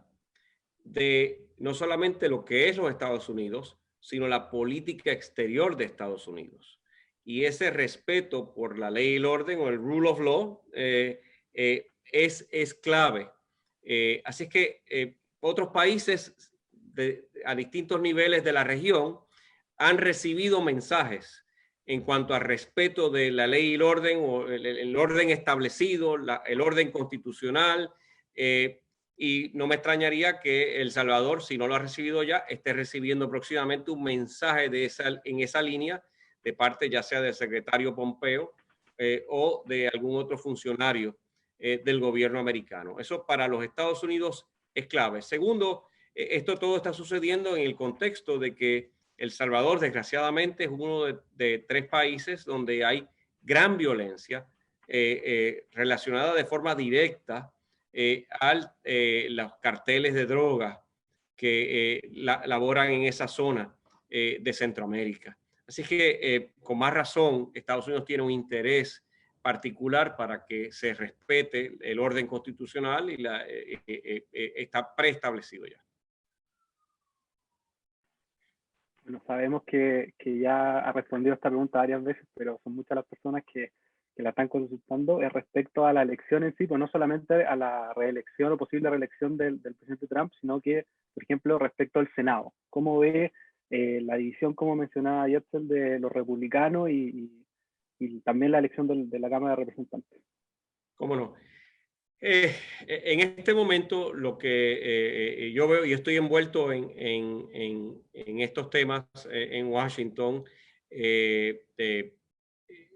de no solamente lo que es los Estados Unidos, sino la política exterior de Estados Unidos. Y ese respeto por la ley y el orden o el rule of law es clave. Así es que otros países a distintos niveles de la región han recibido mensajes en cuanto al respeto de la ley y el orden o el orden establecido, el orden constitucional. y no me extrañaría que El Salvador, si no lo ha recibido ya, esté recibiendo próximamente un mensaje en esa línea de parte ya sea del secretario Pompeo o de algún otro funcionario del gobierno americano. Eso para los Estados Unidos es clave. Segundo, esto todo está sucediendo en el contexto de que El Salvador, desgraciadamente, es uno de 3 países donde hay gran violencia relacionada de forma directa a los carteles de drogas que laboran en esa zona de Centroamérica. Así que con más razón Estados Unidos tiene un interés particular para que se respete el orden constitucional y está preestablecido ya. Bueno, sabemos que ya ha respondido esta pregunta varias veces, pero son muchas las personas que la están consultando respecto a la elección en sí, pues no solamente a la reelección o posible reelección del presidente Trump, sino que, por ejemplo, respecto al Senado. ¿Cómo ve la división, como mencionaba Yetzel, de los republicanos y también la elección de la Cámara de Representantes? ¿Cómo no? En este momento lo que yo veo, y estoy envuelto en estos temas en Washington,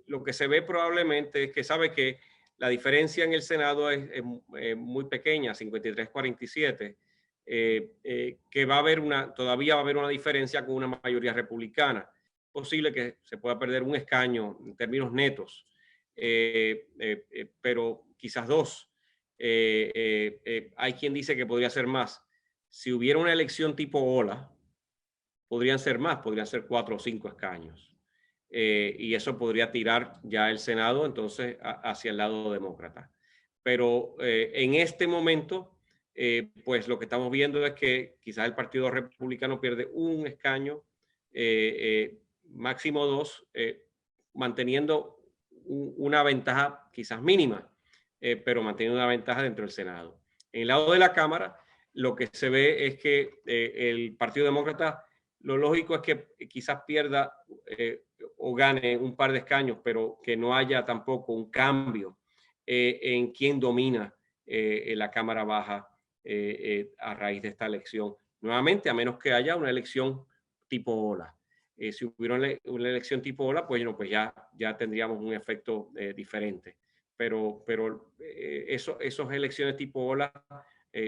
lo que se ve probablemente es que sabe que la diferencia en el Senado es muy pequeña, 53-47, que va a haber todavía va a haber una diferencia con una mayoría republicana. Posible que se pueda perder un escaño en términos netos, pero quizás 2. Hay quien dice que podría ser más. Si hubiera una elección tipo Ola, podrían ser más, podrían ser 4 o 5 escaños. Y eso podría tirar ya el Senado entonces hacia el lado demócrata. Pero en este momento, pues lo que estamos viendo es que quizás el Partido Republicano pierde un escaño, máximo 2, manteniendo una ventaja quizás mínima, pero manteniendo una ventaja dentro del Senado. En el lado de la Cámara, lo que se ve es que el Partido Demócrata, lo lógico es que quizás pierda o gane un par de escaños, pero que no haya tampoco un cambio en quién domina la Cámara Baja a raíz de esta elección. Nuevamente, a menos que haya una elección tipo Ola. Si hubiera una elección tipo Ola, pues, pues ya tendríamos un efecto diferente. Pero esas elecciones tipo Ola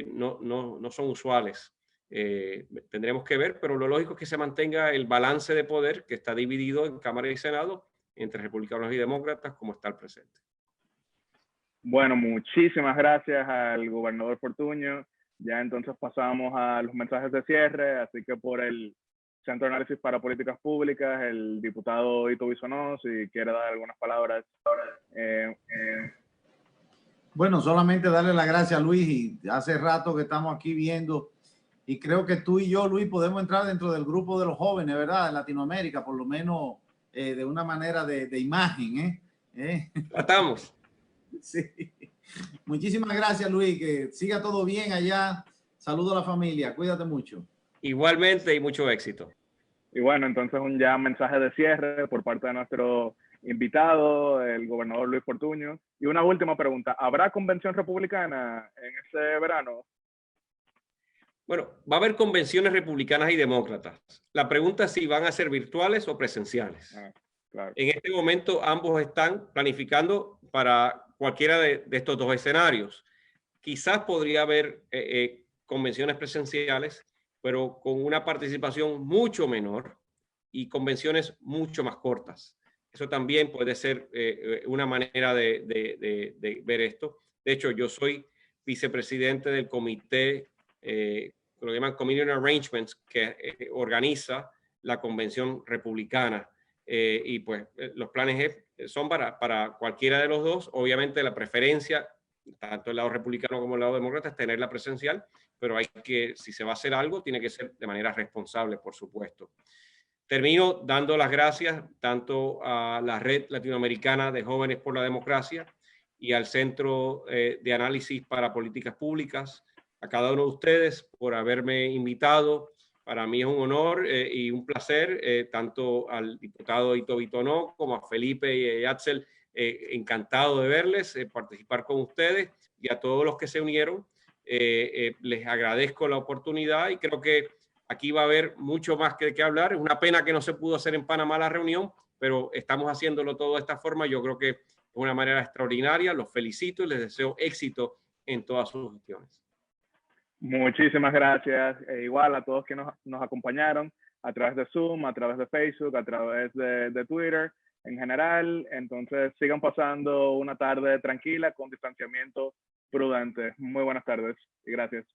no son usuales. Tendremos que ver, pero lo lógico es que se mantenga el balance de poder que está dividido en Cámara y Senado entre republicanos y demócratas como está el presente. Bueno, muchísimas gracias al gobernador Fortuño. Ya entonces pasamos a los mensajes de cierre, así que por el Centro de Análisis para Políticas Públicas, el diputado Ito Bisonó, si quiere dar algunas palabras. Bueno, solamente darle las gracias a Luis, y hace rato que estamos aquí viendo, y creo que tú y yo, Luis, podemos entrar dentro del grupo de los jóvenes, ¿verdad? En Latinoamérica, por lo menos de una manera de imagen, Tratamos. Sí. Muchísimas gracias, Luis, que siga todo bien allá. Saludo a la familia, cuídate mucho. Igualmente y mucho éxito. Y bueno, entonces un ya mensaje de cierre por parte de nuestro invitado, el gobernador Luis Fortuño. Y una última pregunta, ¿habrá convención republicana en ese verano? Bueno, va a haber convenciones republicanas y demócratas. La pregunta es si van a ser virtuales o presenciales. Claro. En este momento ambos están planificando para cualquiera de estos 2 escenarios. Quizás podría haber convenciones presenciales, pero con una participación mucho menor y convenciones mucho más cortas. Eso también puede ser una manera de ver esto. De hecho, yo soy vicepresidente del comité, lo llaman Committee on Arrangements, que organiza la convención republicana. Y pues los planes son para cualquiera de los dos. Obviamente la preferencia, tanto el lado republicano como el lado demócrata, es tenerla presencial, pero hay que, si se va a hacer algo, tiene que ser de manera responsable, por supuesto. Termino dando las gracias tanto a la Red Latinoamericana de Jóvenes por la Democracia y al Centro de Análisis para Políticas Públicas, a cada uno de ustedes por haberme invitado. Para mí es un honor y un placer, tanto al diputado Ito Bisonó como a Felipe y a Yetzel, encantado de verles, participar con ustedes, y a todos los que se unieron Les agradezco la oportunidad y creo que aquí va a haber mucho más que hablar. Es una pena que no se pudo hacer en Panamá la reunión, pero estamos haciéndolo todo de esta forma. Yo creo que es una manera extraordinaria. Los felicito y les deseo éxito en todas sus gestiones. Muchísimas gracias. Igual a todos que nos acompañaron a través de Zoom, a través de Facebook, a través de Twitter en general. Entonces sigan pasando una tarde tranquila con distanciamiento prudente. Muy buenas tardes y gracias.